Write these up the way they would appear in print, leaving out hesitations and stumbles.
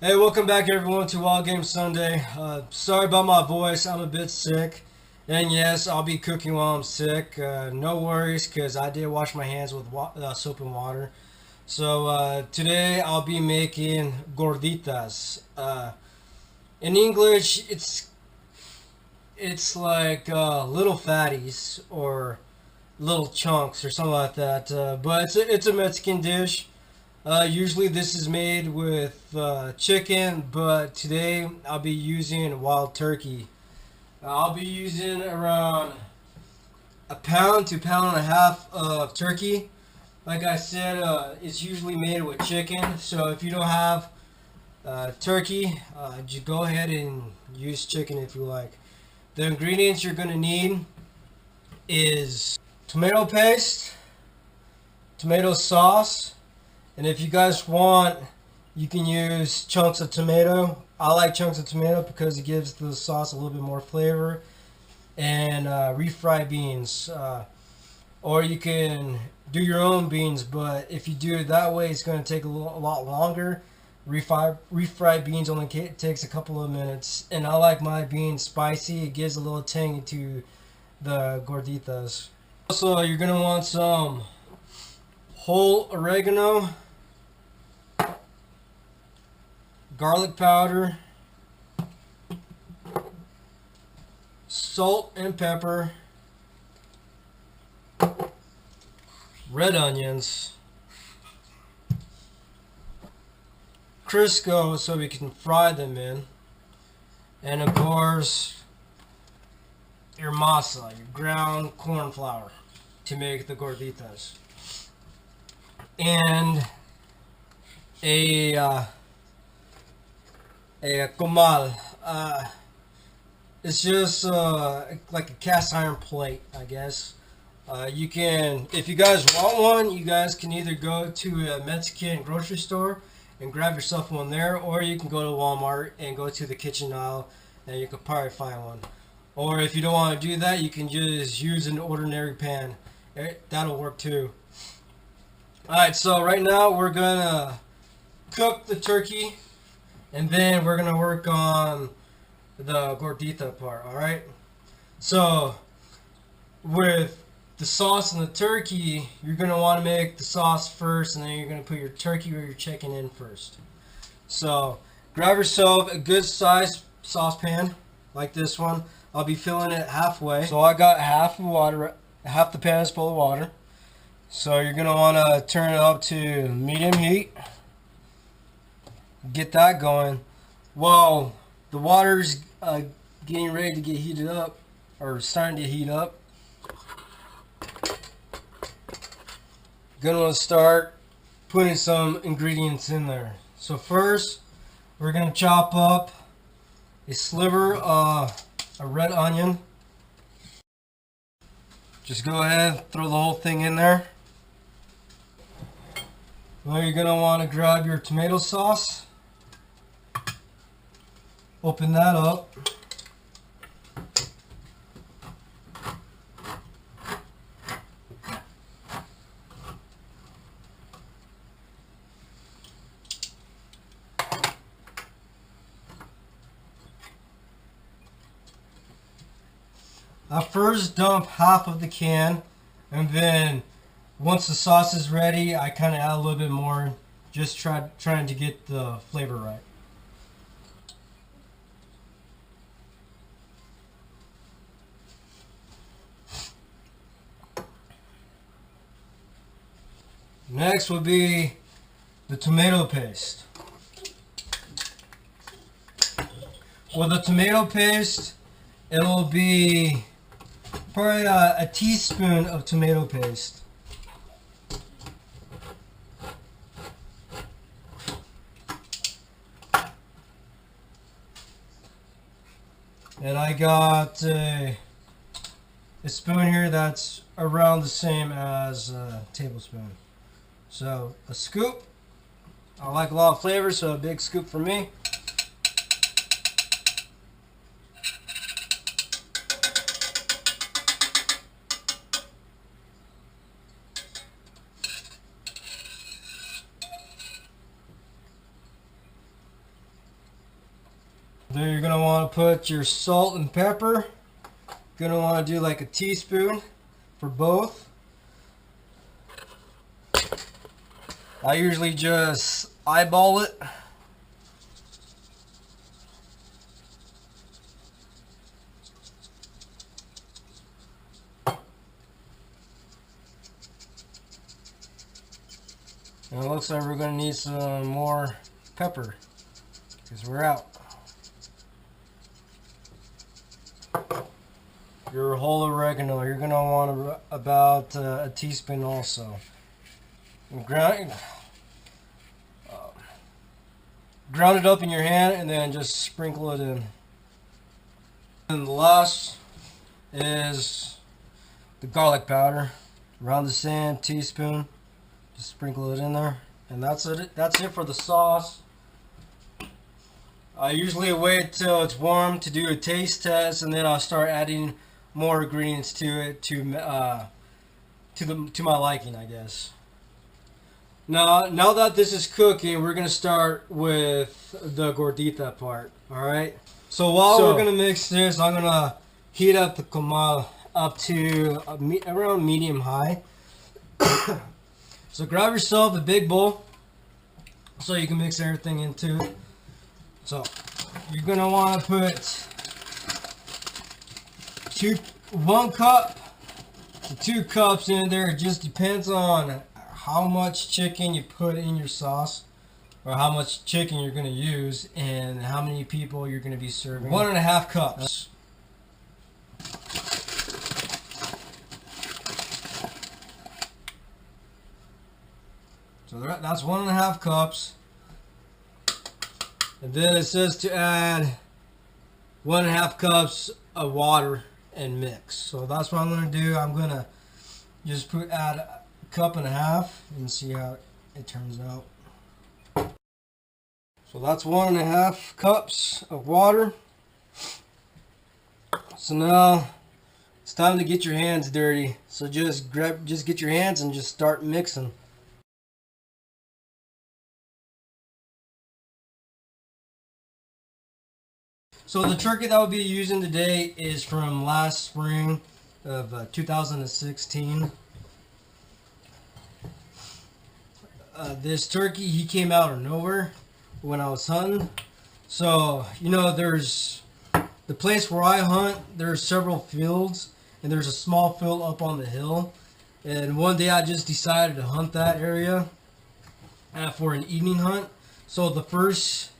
Hey, welcome back everyone to Wild Game Sunday. Sorry about my voice, I'm a bit sick. And yes, I'll be cooking while I'm sick. No worries, because I did wash my hands with soap and water. So today I'll be making gorditas. In English, it's like little fatties or little chunks or something like that. But it's a Mexican dish. Usually this is made with chicken, but today I'll be using wild turkey. I'll be using around a pound to pound and a half of turkey. Like I said, it's usually made with chicken, so if you don't have turkey, just go ahead and use chicken if you like. The ingredients you're going to need is tomato paste, tomato sauce, and if you guys want, you can use chunks of tomato. I like chunks of tomato because it gives the sauce a little bit more flavor. And refried beans. Or you can do your own beans, but if you do it that way, it's going to take a lot longer. Refried beans only takes a couple of minutes. And I like my beans spicy. It gives a little tang to the gorditas. Also, you're going to want some whole oregano, garlic powder, salt and pepper, red onions, Crisco so we can fry them in, and of course your masa, your ground corn flour to make the gorditas, and a comal. It's just like a cast iron plate, I guess. You can, if you guys want one, you guys can either go to a Mexican grocery store and grab yourself one there, or you can go to Walmart and go to the kitchen aisle and you can probably find one. Or if you don't want to do that, you can just use an ordinary pan. That'll work too. Alright, so right now we're gonna cook the turkey and then we're gonna work on the gordita part, alright? So with the sauce and the turkey, you're going to want to make the sauce first, and then you're going to put your turkey or your chicken in first. So grab yourself a good sized saucepan like this one. I'll be filling it halfway. So I got half the pan is full of water. So you're going to want to turn it up to medium heat. Get that going. Well, the water's getting ready to get heated up, or starting to heat up. Gonna start putting some ingredients in there. So first, we're gonna chop up a sliver of a red onion. Just go ahead, throw the whole thing in there. Now you're gonna want to grab your tomato sauce. Open that up. I first dump half of the can, and then once the sauce is ready, I kind of add a little bit more, just trying to get the flavor right. Next will be the tomato paste. With the tomato paste, it'll be probably a teaspoon of tomato paste. And I got a spoon here that's around the same as a tablespoon. So a scoop. I like a lot of flavor, so a big scoop for me. Then you're gonna want to put your salt and pepper. Gonna want to do like a teaspoon for both. I usually just eyeball it. And it looks like we're going to need some more pepper because we're out. Your whole oregano, you're going to want about a teaspoon also. And ground it up in your hand and then just sprinkle it in. And the last is the garlic powder. Around the same teaspoon. Just sprinkle it in there, and that's it. That's it for the sauce. I usually wait till it's warm to do a taste test, and then I'll start adding more ingredients to it to my liking, I guess. Now that this is cooking, we're gonna start with the gordita part. All right. So we're gonna mix this, I'm gonna heat up the comal up to around medium high. So grab yourself a big bowl so you can mix everything into it. So you're gonna want to put 1 cup to 2 cups in there. It just depends on how much chicken you put in your sauce, or how much chicken you're gonna use, and how many people you're gonna be serving. 1.5 cups. So that's 1.5 cups. And then it says to add 1.5 cups of water and mix. So that's what I'm going to do. I'm going to just add 1.5 cups and see how it turns out. So that's 1.5 cups of water. So now it's time to get your hands dirty. So just get your hands and just start mixing. So the turkey that we'll be using today is from last spring of 2016. This turkey, he came out of nowhere when I was hunting. So, you know, there's the place where I hunt, there's several fields, and there's a small field up on the hill. And one day I just decided to hunt that area for an evening hunt. So the first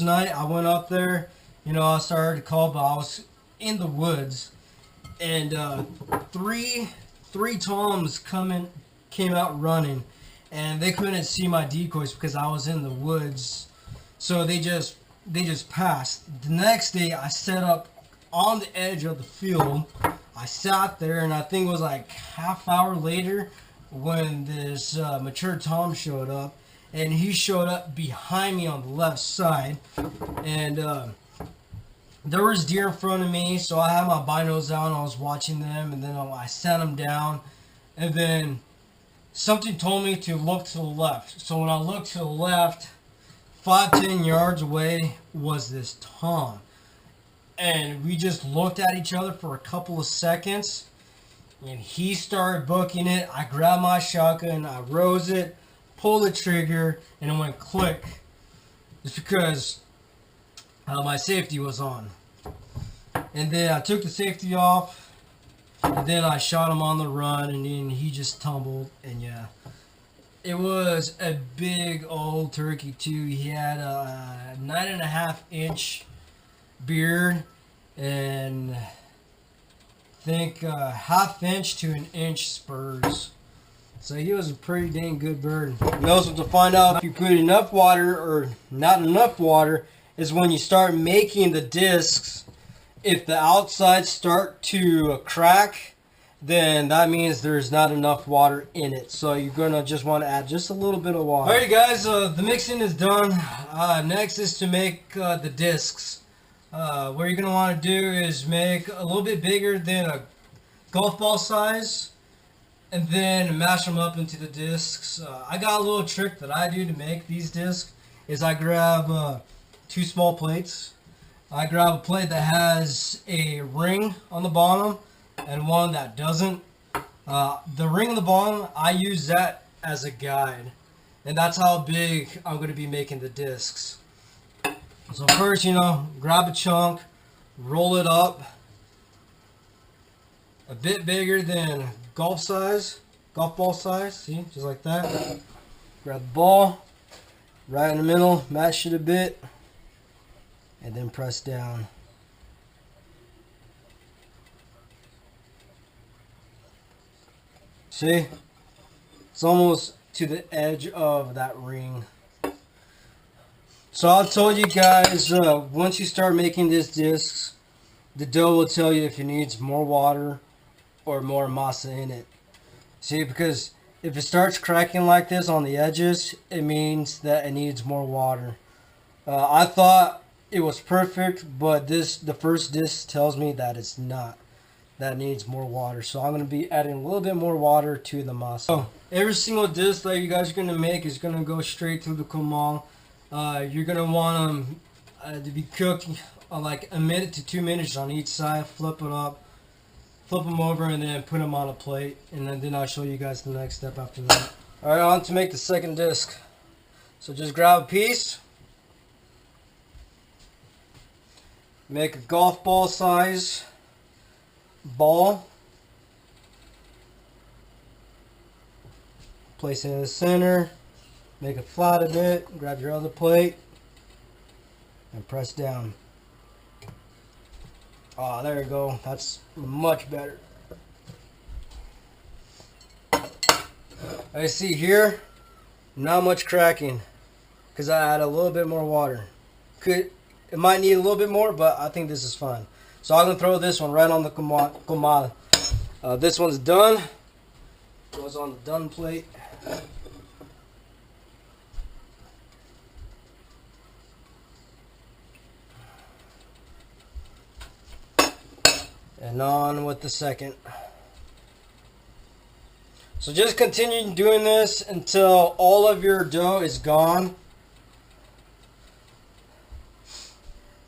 night I went up there, you know, I started to call, but I was in the woods, and three toms came out running, and they couldn't see my decoys because I was in the woods, so they just passed. The next day I set up on the edge of the field. I sat there, and I think it was like half hour later when this mature tom showed up, and he showed up behind me on the left side, and there was deer in front of me, so I had my binos out and I was watching them, and then I sat them down, and then something told me to look to the left. So when I looked to the left, 5-10 yards away was this tom, and we just looked at each other for a couple of seconds, and he started booking it. I grabbed my shotgun, I rose it, pulled the trigger, and it went click, just because my safety was on. And then I took the safety off, and then I shot him on the run, and then he just tumbled. And yeah, it was a big old turkey too. He had a 9.5 inch beard, and I think 1/2 inch to 1 inch spurs. So he was a pretty dang good bird. And also, to find out if you put enough water or not enough water is when you start making the discs. If the outsides start to crack, then that means there's not enough water in it. So you're gonna just want to add just a little bit of water. Alright guys, the mixing is done. Next is to make the discs. What you're gonna want to do is make a little bit bigger than a golf ball size, and then mash them up into the discs. I got a little trick that I do to make these discs. Is I grab 2 small plates, I grab a plate that has a ring on the bottom and one that doesn't. The ring on the bottom, I use that as a guide. And that's how big I'm going to be making the discs. So first, grab a chunk, roll it up a bit bigger than golf ball size. See, just like that. Grab the ball, right in the middle, mash it a bit, and then press down. See? It's almost to the edge of that ring. So I told you guys, once you start making these discs, the dough will tell you if it needs more water or more masa in it. See, because if it starts cracking like this on the edges, it means that it needs more water. I thought it was perfect, but the first disc tells me that it's not. That needs more water. So I'm going to be adding a little bit more water to the masa. So every single disc that you guys are going to make is going to go straight to the comal. You're going to want them to be cooked like a minute to 2 minutes on each side. Flip it up, flip them over, and then put them on a plate. And then I'll show you guys the next step after that. Alright, on to make the second disc. So just grab a piece. Make a golf ball size ball. Place it in the center. Make it flat a bit. Grab your other plate and press down. Oh, there you go. That's much better. I see here, not much cracking because I add a little bit more water. It might need a little bit more, but I think this is fine. So I'm going to throw this one right on the comal. This one's done. Goes on the done plate. And on with the second. So just continue doing this until all of your dough is gone.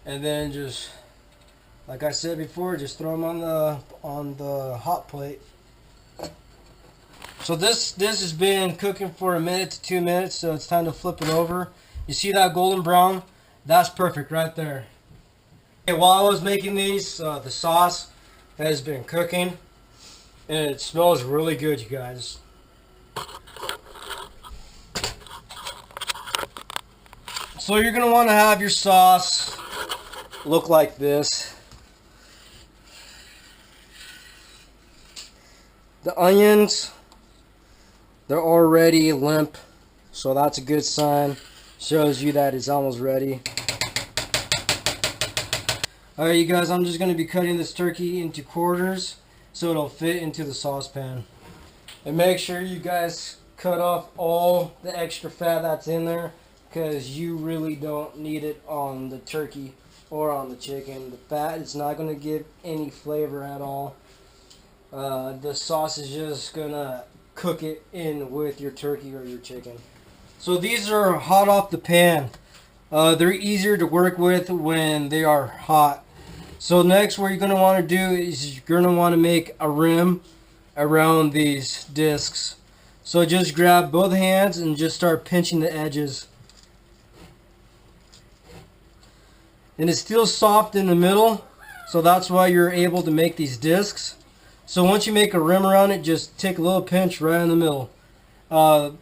And then just, like I said before, just throw them on the hot plate. So this has been cooking for a minute to 2 minutes, so it's time to flip it over. You see that golden brown? That's perfect right there. Okay, while I was making these, the sauce has been cooking, and it smells really good, you guys. So you're gonna want to have your sauce look like this. The onions, they're already limp, so that's a good sign. Shows you that it's almost ready. Alright, you guys, I'm just going to be cutting this turkey into quarters so it'll fit into the saucepan. And make sure you guys cut off all the extra fat that's in there, because you really don't need it on the turkey or on the chicken. The fat is not going to give any flavor at all. The sauce is just going to cook it in with your turkey or your chicken. So these are hot off the pan. They're easier to work with when they are hot. So next, what you're going to want to do is you're going to want to make a rim around these discs. So just grab both hands and just start pinching the edges. And it's still soft in the middle, so that's why you're able to make these discs. So once you make a rim around it, just take a little pinch right in the middle. I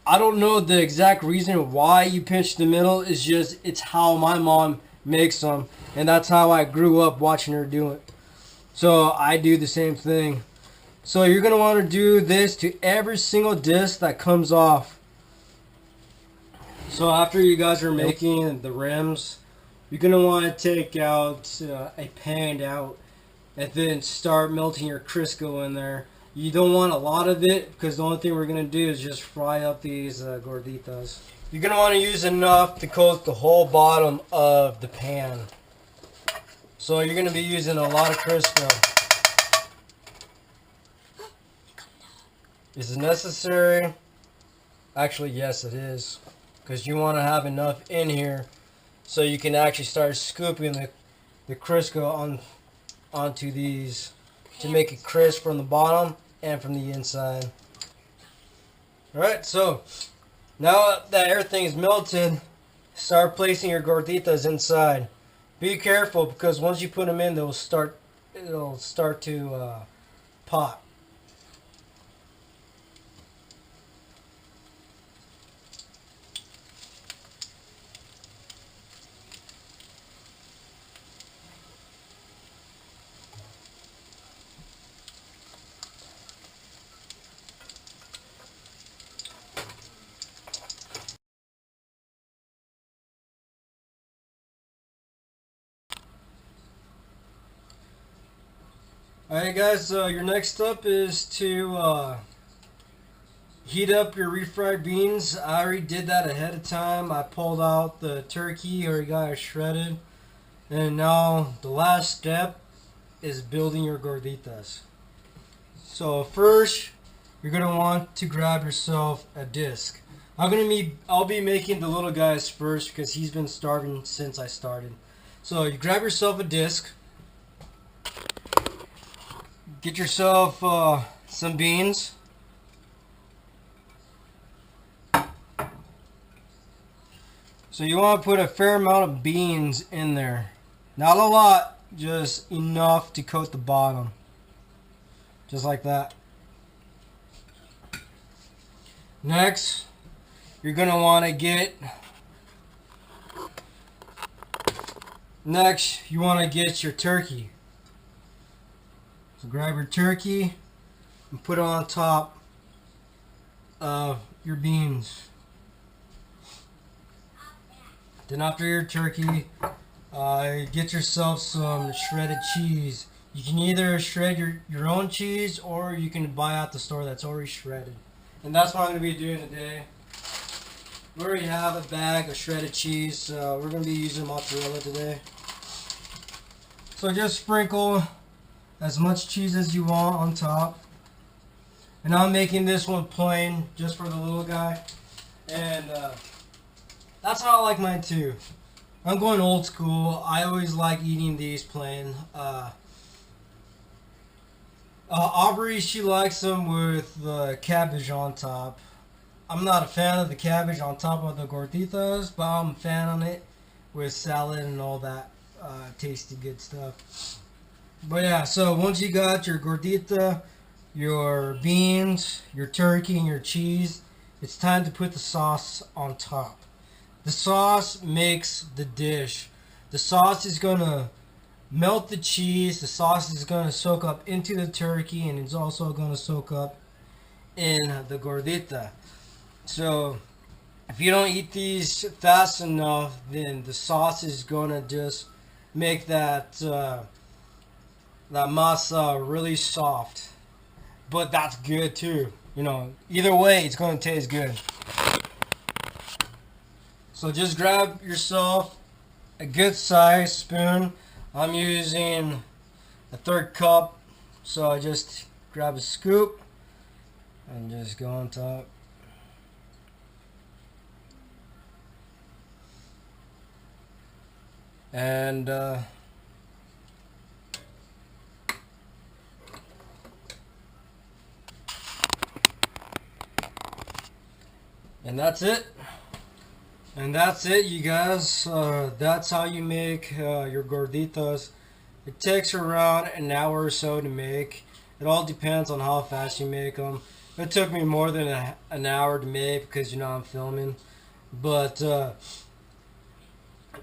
don't know the exact reason why you pinch the middle. It's how my mom makes them, and that's how I grew up watching her do it. So I do the same thing. So you're going to want to do this to every single disc that comes off. So after you guys are making the rims, you're going to want to take out a pan out and then start melting your Crisco in there. You don't want a lot of it, because the only thing we're going to do is just fry up these gorditas. You're going to want to use enough to coat the whole bottom of the pan. So you're going to be using a lot of Crisco. Is it necessary? Actually, yes, it is. Because you want to have enough in here so you can actually start scooping the Crisco onto these to make it crisp from the bottom and from the inside. Alright, so now that everything is melted, start placing your gorditas inside. Be careful because once you put them in, it'll start to pop. Alright guys, your next step is to heat up your refried beans. I already did that ahead of time. I pulled out the turkey, already got it shredded. And now the last step is building your gorditas. So first, you're going to want to grab yourself a disc. I'll be making the little guys first because he's been starving since I started. So you grab yourself a disc. Get yourself some beans. So you want to put a fair amount of beans in there. Not a lot, just enough to coat the bottom. Just like that. Next, you're going to want to get your turkey. So grab your turkey and put it on top of your beans. Then after your turkey, get yourself some shredded cheese. You can either shred your own cheese or you can buy at the store that's already shredded. And that's what I'm going to be doing today. We already have a bag of shredded cheese, so we're going to be using mozzarella today. So just sprinkle as much cheese as you want on top. And I'm making this one plain just for the little guy. And that's how I like mine too. I'm going old school. I always like eating these plain. Aubrey, she likes them with the cabbage on top. I'm not a fan of the cabbage on top of the gorditas, but I'm a fan of it with salad and all that tasty good stuff. But yeah, so once you got your gordita, your beans, your turkey, and your cheese, it's time to put the sauce on top. The sauce makes the dish. The sauce is going to melt the cheese. The sauce is going to soak up into the turkey, and it's also going to soak up in the gordita. So if you don't eat these fast enough, then the sauce is going to just make that masa really soft. But that's good too. You know, either way, it's going to taste good. So just grab yourself a good size spoon. I'm using a 1/3 cup. So I just grab a scoop and just go on top. And that's it. And that's it, you guys. That's how you make your gorditas. It takes around an hour or so to make. It all depends on how fast you make them. It took me more than an hour to make because, you know, I'm filming. But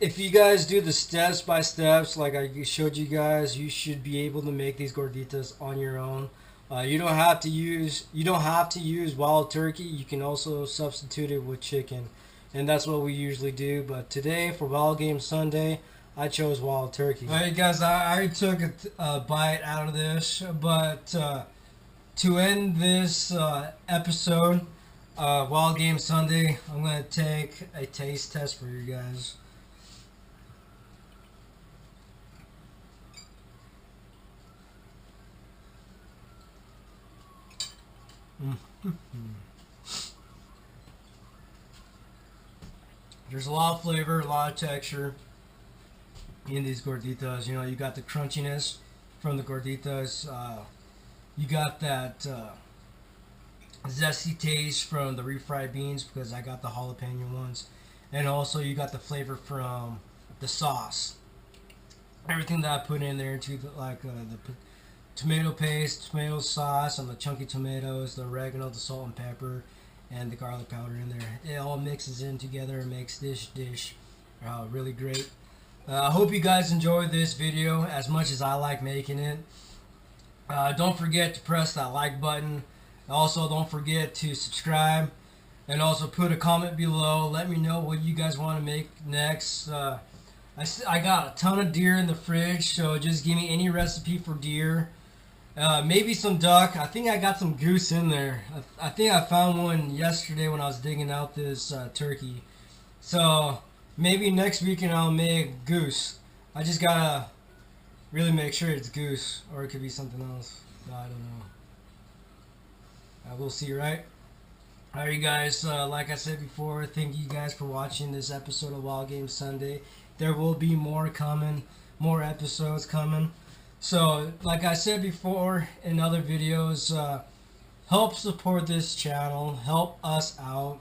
if you guys do the steps by steps like I showed you guys, you should be able to make these gorditas on your own. You don't have to use wild turkey. You can also substitute it with chicken, and that's what we usually do. But today for Wild Game Sunday, I chose wild turkey. Alright guys, I already took a bite out of this, but to end this episode, Wild Game Sunday, I'm going to take a taste test for you guys. There's a lot of flavor, a lot of texture in these gorditas. You know, you got the crunchiness from the gorditas. You got that zesty taste from the refried beans because I got the jalapeno ones, and also you got the flavor from the sauce. Everything that I put in there into the tomato paste, tomato sauce, and the chunky tomatoes, the oregano, the salt and pepper, and the garlic powder in there. It all mixes in together and makes this dish really great. I hope you guys enjoyed this video as much as I like making it. Don't forget to press that like button. Also, don't forget to subscribe, and also put a comment below. Let me know what you guys want to make next. I got a ton of deer in the fridge, so just give me any recipe for deer. Maybe some duck. I think I got some goose in there. I think I found one yesterday when I was digging out this turkey. So maybe next weekend I'll make goose. I just gotta really make sure it's goose, or it could be something else. I don't know. We'll see, right? Alright, you guys, like I said before, thank you guys for watching this episode of Wild Game Sunday. There will be more coming, more episodes coming. So, like I said before in other videos, help support this channel, help us out.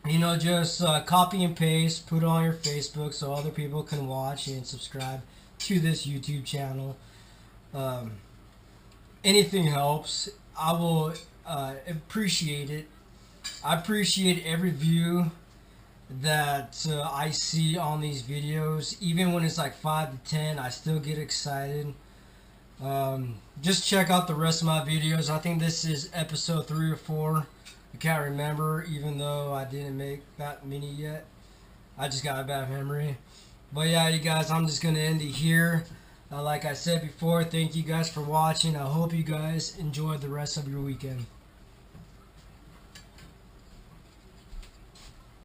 You know, just copy and paste, put it on your Facebook so other people can watch and subscribe to this YouTube channel. Anything helps. I will appreciate it. I appreciate every view that I see on these videos. Even when it's like 5 to 10, I still get excited. Just check out the rest of my videos. I think this is episode 3 or 4. I can't remember, even though I didn't make that many yet. I just got a bad memory. But yeah, you guys, I'm just going to end it here. Like I said before, thank you guys for watching. I hope you guys enjoy the rest of your weekend.